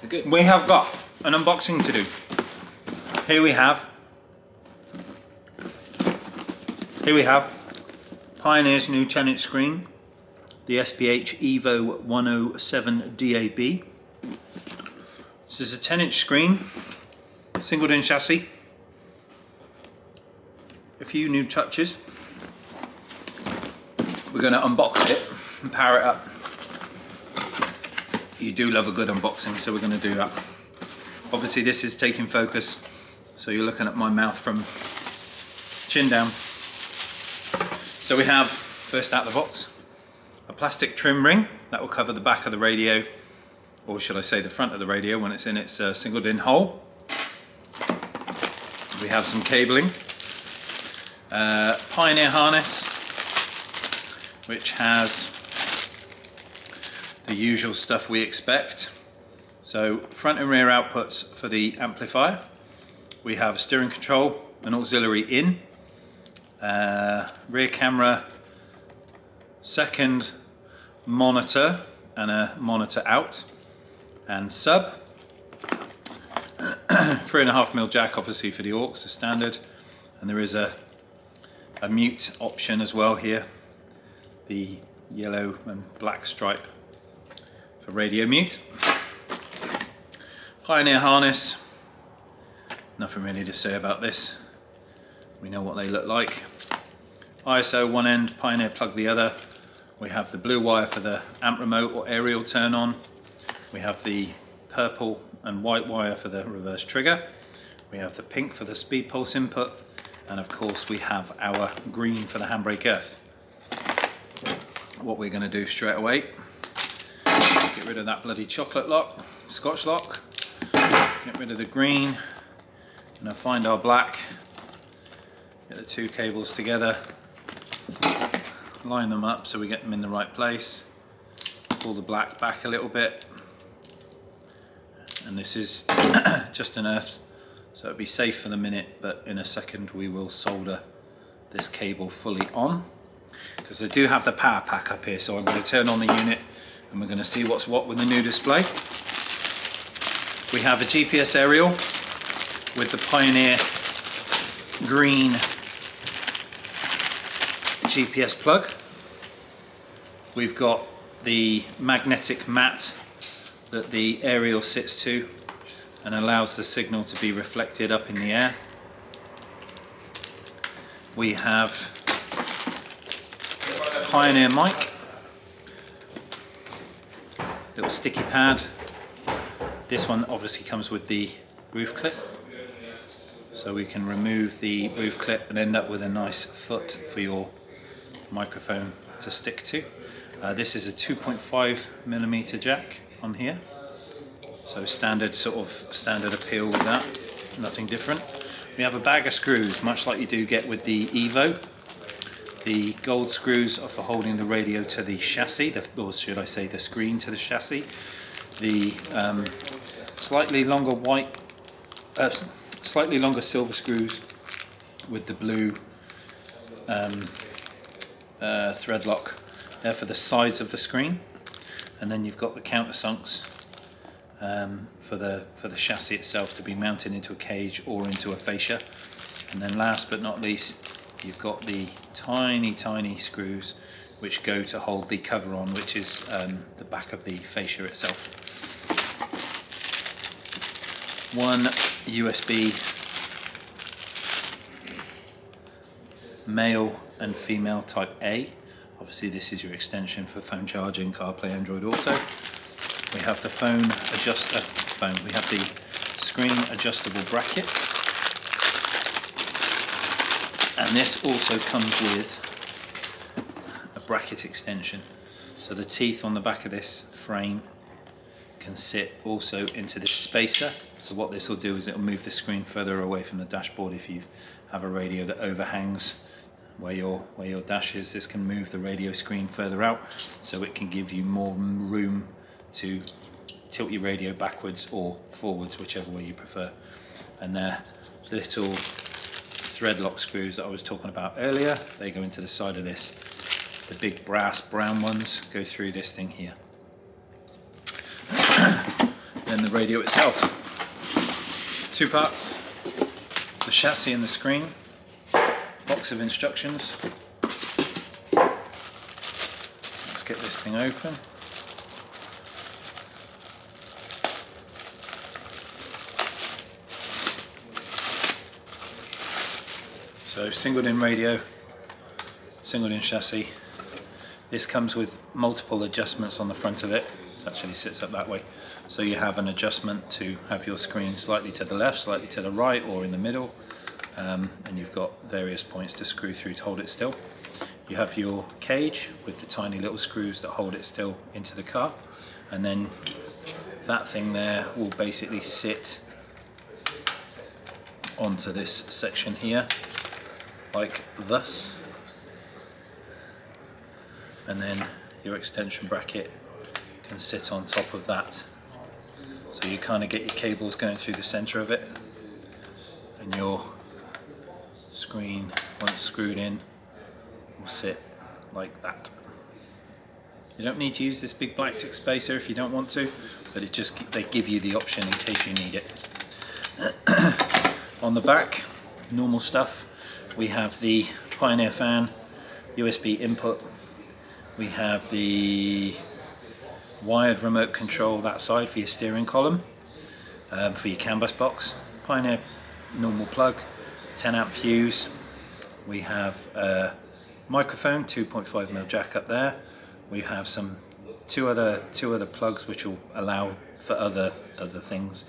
Good. We have got an unboxing to do. Here we have Pioneer's new 10-inch screen, the SPH EVO107DAB. This is a 10-inch screen, single DIN chassis. A few new touches. We're going to unbox it and power it up. You do love a good unboxing, so we're going to do that. Obviously this is taking focus, so you're looking at my mouth from chin down. So we have, first out the box, a plastic trim ring that will cover the back of the radio, or should I say the front of the radio when it's in its single DIN hole. We have some cabling, Pioneer harness, which has the usual stuff we expect. So front and rear outputs for the amplifier. We have a steering control, an auxiliary in, rear camera, second monitor and a monitor out, and sub. 3.5mm jack obviously for the aux, the standard, and there is a mute option as well here, the yellow and black stripe for radio mute. Pioneer harness, nothing really to say about this, we know what they look like. ISO one end, Pioneer plug the other. We have the blue wire for the amp remote or aerial turn on. We have the purple and white wire for the reverse trigger. We have the pink for the speed pulse input, and of course we have our green for the handbrake earth. What we're going to do straight away, get rid of that bloody chocolate lock, scotch lock, get rid of the green, and I'll find our black, get the two cables together, line them up so we get them in the right place, pull the black back a little bit, and this is just an earth, so it'll be safe for the minute, but in a second we will solder this cable fully on, because they do have the power pack up here. So I'm going to turn on the unit and we're going to see what's what with the new display. We have a GPS aerial with the Pioneer green GPS plug. We've got the magnetic mat that the aerial sits to and allows the signal to be reflected up in the air. We have Pioneer mic, little sticky pad. This one obviously comes with the roof clip, so we can remove the roof clip and end up with a nice foot for your microphone to stick to. This is a 2.5mm jack on here, so standard appeal with that, nothing different. We have a bag of screws, much like you do get with the EVO. The gold screws are for holding the radio to the chassis, or should I say the screen to the chassis. The slightly longer silver screws with the blue thread lock. They're for the sides of the screen, and then you've got the countersunks for the chassis itself to be mounted into a cage or into a fascia. And then last but not least, you've got the tiny screws which go to hold the cover on, which is the back of the fascia itself. One USB male and female type A. Obviously this is your extension for phone charging, CarPlay, Android Auto. We have the we have the screen adjustable bracket. And this also comes with a bracket extension. So the teeth on the back of this frame can sit also into this spacer. So what this will do is it will move the screen further away from the dashboard. If you have a radio that overhangs where your dash is, this can move the radio screen further out, so it can give you more room to tilt your radio backwards or forwards, whichever way you prefer. And they're little thread lock screws that I was talking about earlier. They go into the side of this. The big brass brown ones go through this thing here. Then the radio itself. Two parts, the chassis and the screen, box of instructions. Let's get this thing open. So single DIN radio, single DIN chassis. This comes with multiple adjustments on the front of it. It actually sits up that way. So you have an adjustment to have your screen slightly to the left, slightly to the right, or in the middle. And you've got various points to screw through to hold it still. You have your cage with the tiny little screws that hold it still into the car. And then that thing there will basically sit onto this section here, like thus. And then your extension bracket can sit on top of that. So you kind of get your cables going through the center of it, and your screen, once screwed in, will sit like that. You don't need to use this big black tick spacer if you don't want to, but it just, they give you the option in case you need it. On the back, normal stuff, we have the Pioneer fan, USB input, we have the wired remote control that side for your steering column, for your CAN bus box, Pioneer normal plug, 10 amp fuse, we have a microphone, 2.5mm jack up there, we have two other plugs which will allow for other things,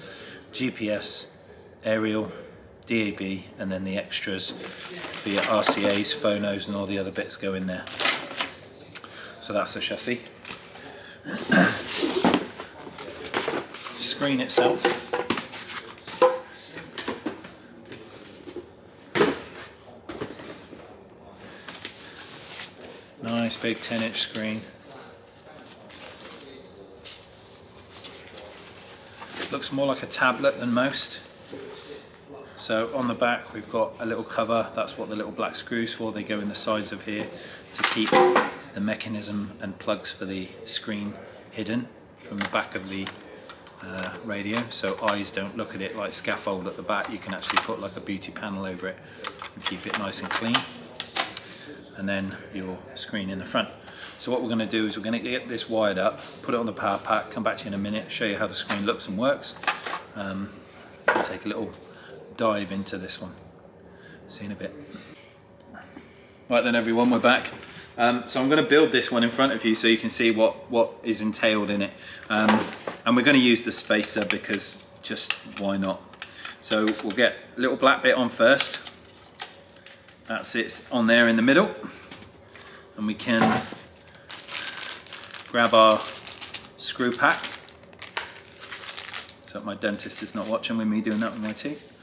GPS, aerial, DAB, and then the extras for your RCAs, phonos, and all the other bits go in there. So that's the chassis. Screen itself. Nice big 10-inch screen. Looks more like a tablet than most. So on the back we've got a little cover, that's what the little black screws for, they go in the sides of here to keep the mechanism and plugs for the screen hidden from the back of the radio, so eyes don't look at it like scaffold at the back. You can actually put like a beauty panel over it and keep it nice and clean. And then your screen in the front. So what we're going to do is we're going to get this wired up, put it on the power pack, come back to you in a minute, show you how the screen looks and works, and take a little dive into this one. See you in a bit. Right then everyone, we're back. So I'm going to build this one in front of you so you can see what is entailed in it. And we're going to use the spacer because just why not? So we'll get a little black bit on first. That sits on there in the middle. And we can grab our screw pack. So my dentist is not watching with me doing that with my teeth.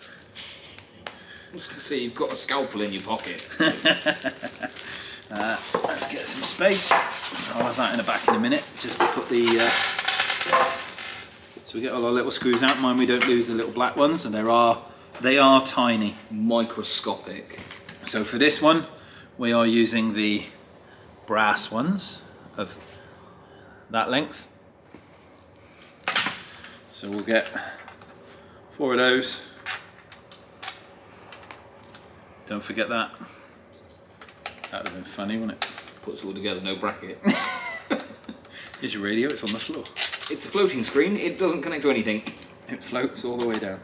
I was going to say, you've got a scalpel in your pocket. Let's get some space. I'll have that in the back in a minute, just to put the... So we get all our little screws out. Mind we don't lose the little black ones, and they are tiny. Microscopic. So for this one, we are using the brass ones of that length. So we'll get 4 of those. Don't forget that. That would have been funny, wouldn't it? Puts it all together, no bracket. Here's your radio, it's on the floor. It's a floating screen, it doesn't connect to anything. It floats all the way down.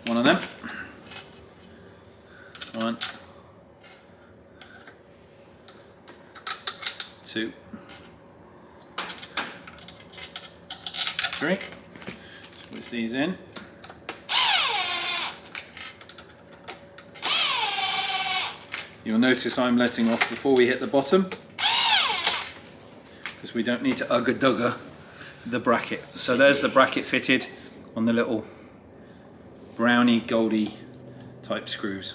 One of them. 1, 2, 3. Switch these in. You'll notice I'm letting off before we hit the bottom, because we don't need to ugga-dugga the bracket. So there's the bracket fitted on the little brownie goldy type screws.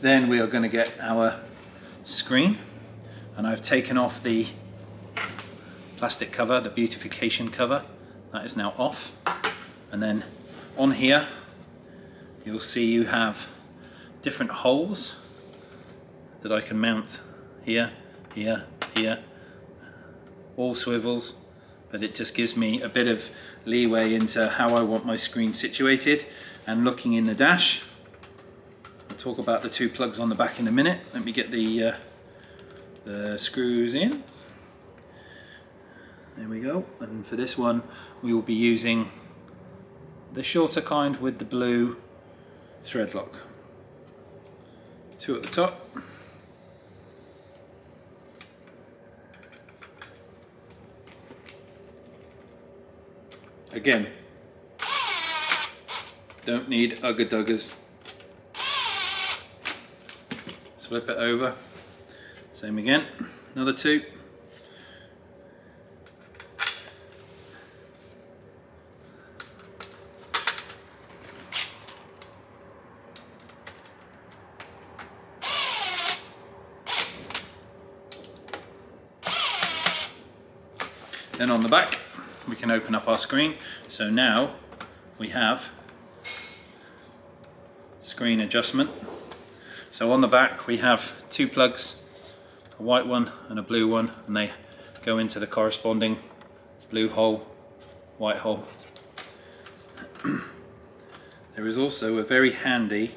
Then we are going to get our screen, and I've taken off the plastic cover, the beautification cover. That is now off. And then on here you'll see you have different holes that I can mount here, here, here, all swivels, but it just gives me a bit of leeway into how I want my screen situated and looking in the dash. We'll talk about the two plugs on the back in a minute. Let me get the screws in. There we go. And for this one we will be using the shorter kind with the blue thread lock. Two at the top. Again, don't need ugga-duggers. Flip it over. Same again. Another two. Then on the back we can open up our screen. So now we have screen adjustment. So on the back we have two plugs, a white one and a blue one, and they go into the corresponding blue hole, white hole. There is also a very handy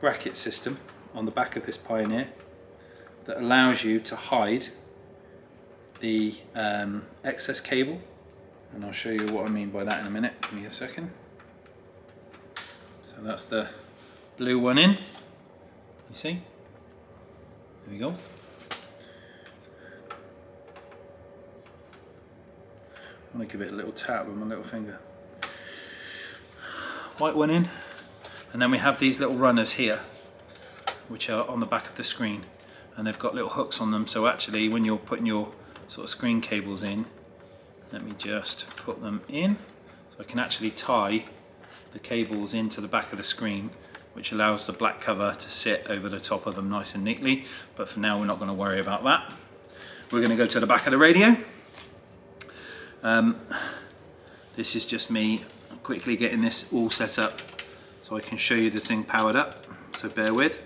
bracket system on the back of this Pioneer that allows you to hide the excess cable, and I'll show you what I mean by that in a minute. Give me a second. So that's the blue one in, you see? There we go. I want to give it a little tap with my little finger. White one in, and then we have these little runners here which are on the back of the screen, and they've got little hooks on them, so actually when you're putting your sort of screen cables in, let me just put them in so I can actually tie the cables into the back of the screen, which allows the black cover to sit over the top of them nice and neatly. But for now we're not going to worry about that. We're going to go to the back of the radio. This is just me quickly getting this all set up so I can show you the thing powered up, so bear with.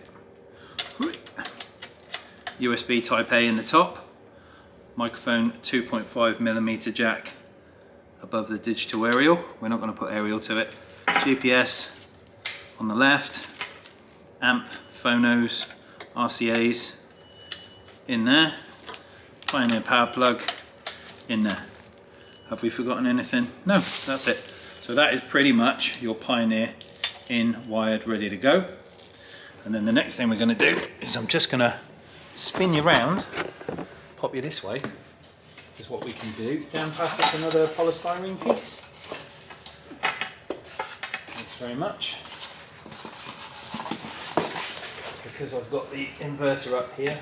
USB Type A in the top, microphone 2.5mm jack above the digital aerial. We're not going to put aerial to it. GPS on the left, amp, phonos, RCAs in there, Pioneer power plug in there. Have we forgotten anything? No, that's it. So that is pretty much your Pioneer in, wired, ready to go. And then the next thing we're going to do is I'm just going to spin you round, pop you this way, is what we can do. Down past us another polystyrene piece. Thanks very much. Because I've got the inverter up here,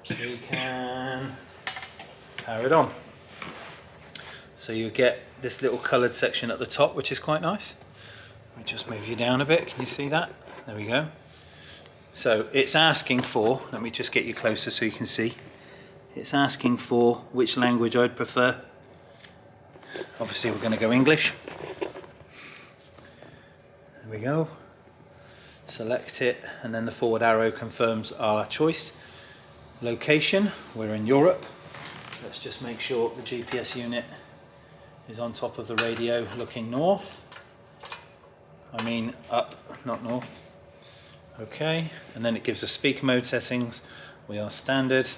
we can power it on. So you get this little coloured section at the top, which is quite nice. Let me just move you down a bit, can you see that? There we go. So it's asking for, let me just get you closer so you can see. It's asking for which language I'd prefer. Obviously we're going to go English. There we go. Select it, and then the forward arrow confirms our choice. Location, we're in Europe. Let's just make sure the GPS unit is on top of the radio looking north. I mean up, not north. Okay, and then it gives us speaker mode settings. We are standard.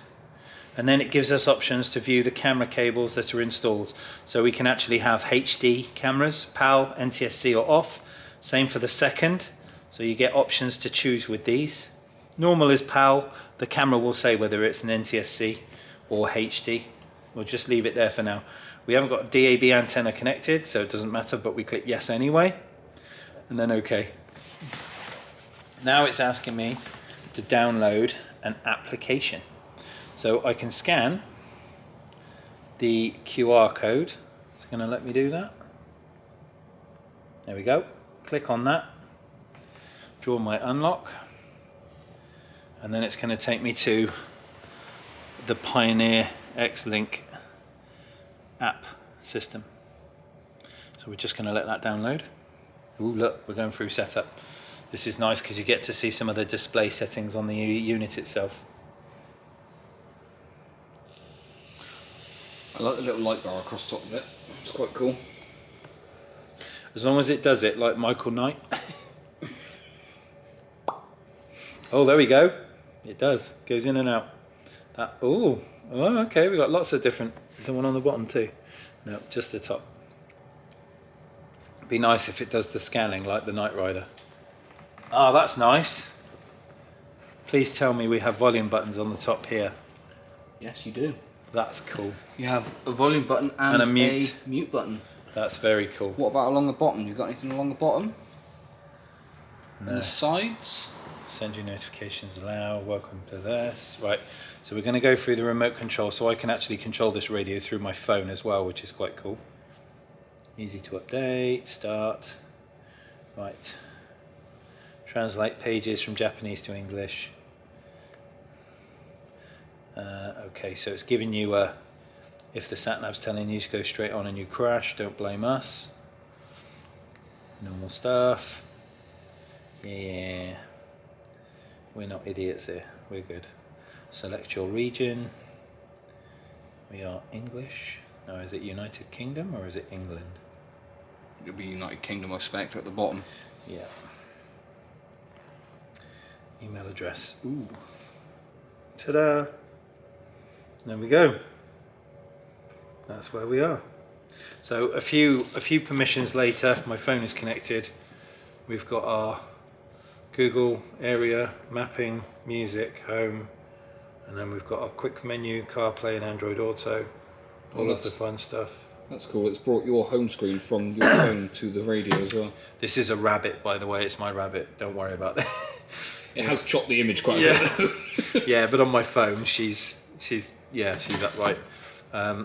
And then it gives us options to view the camera cables that are installed. So we can actually have HD cameras, PAL, NTSC or off. Same for the second. So you get options to choose with these. Normal is PAL. The camera will say whether it's an NTSC or HD. We'll just leave it there for now. We haven't got a DAB antenna connected, so it doesn't matter, but we click yes anyway. And then OK. Now it's asking me to download an application. So I can scan the QR code. It's going to let me do that. There we go. Click on that. Draw my unlock. And then it's going to take me to the Pioneer X-Link app system. So we're just going to let that download. Ooh, look, we're going through setup. This is nice because you get to see some of the display settings on the unit itself. I like the little light bar across the top of it. It's quite cool. As long as it does it like Michael Knight. Oh, there we go. It does. Goes in and out. That. Oh, okay. We've got lots of different. Is there one on the bottom too? No, just the top. Be nice if it does the scanning like the Knight Rider. Oh, that's nice. Please tell me we have volume buttons on the top here. Yes, you do. That's cool. You have a volume button and a mute. mute button. That's very cool. What about along the bottom? You got anything along the bottom? No. And the sides? Send you notifications, allow, welcome to this. Right, so we're going to go through the remote control, so I can actually control this radio through my phone as well, which is quite cool. Easy to update, start. Right. Translate pages from Japanese to English. Okay, so it's giving you if the sat-nav's telling you to go straight on and you crash, don't blame us. Normal stuff. Yeah. We're not idiots here, we're good. Select your region. We are English. Now, is it United Kingdom or is it England? It'll be United Kingdom, I expect, at the bottom. Yeah. Email address. Ooh. Ta-da! There we go. That's where we are. So a few permissions later, my phone is connected. We've got our Google area, mapping, music, home, and then we've got our quick menu, CarPlay and Android Auto, all of the fun stuff. That's cool. It's brought your home screen from your phone to the radio as well. This is a rabbit, by the way. It's my rabbit. Don't worry about that. It has chopped the image quite a bit. Yeah, but on my phone, she's upright.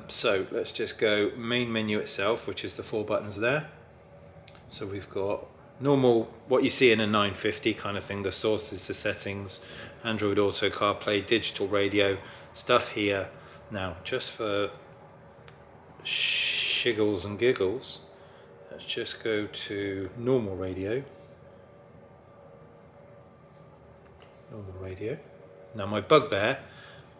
So let's just go main menu itself, which is the 4 buttons there. So we've got normal, what you see in a 950 kind of thing, the sources, the settings, Android Auto, CarPlay, digital radio, stuff here. Now, just for shiggles and giggles, let's just go to normal radio. Normal radio. Now my bugbear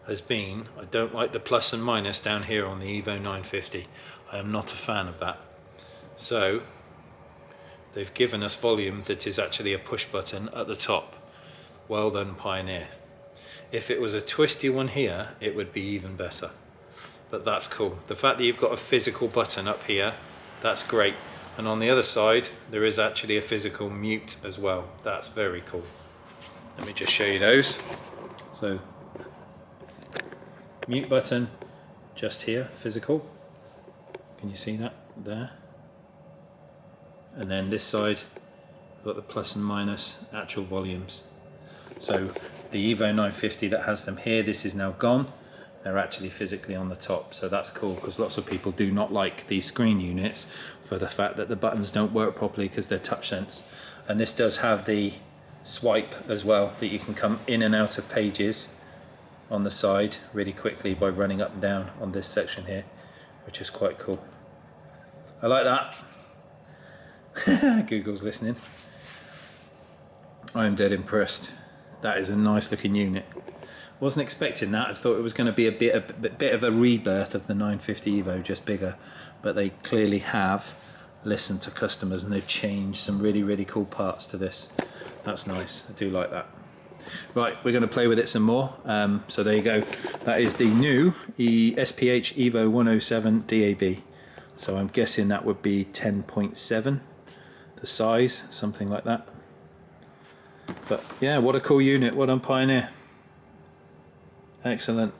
has been, I don't like the plus and minus down here on the EVO950. I am not a fan of that. So they've given us volume that is actually a push button at the top. Well done, Pioneer. If it was a twisty one here, it would be even better. But that's cool. The fact that you've got a physical button up here, that's great. And on the other side, there is actually a physical mute as well. That's very cool. Let me just show you those. So, mute button just here, physical. Can you see that there? And then this side, we've got the plus and minus actual volumes. So the EVO950 that has them here, this is now gone. They're actually physically on the top, so that's cool because lots of people do not like these screen units for the fact that the buttons don't work properly because they're touch sense. And this does have the swipe as well, that you can come in and out of pages on the side really quickly by running up and down on this section here, which is quite cool. I like that. Google's listening. I am dead impressed. That is a nice looking unit. Wasn't expecting that. I thought it was going to be a bit of a rebirth of the 950 Evo, just bigger, but they clearly have listened to customers and they've changed some really cool parts to this. That's nice. I do like that. Right, we're going to play with it some more. So there you go. That is the new SPH EVO107DAB. So I'm guessing that would be 10.7, the size, something like that. But yeah, what a cool unit. What on Pioneer. Excellent.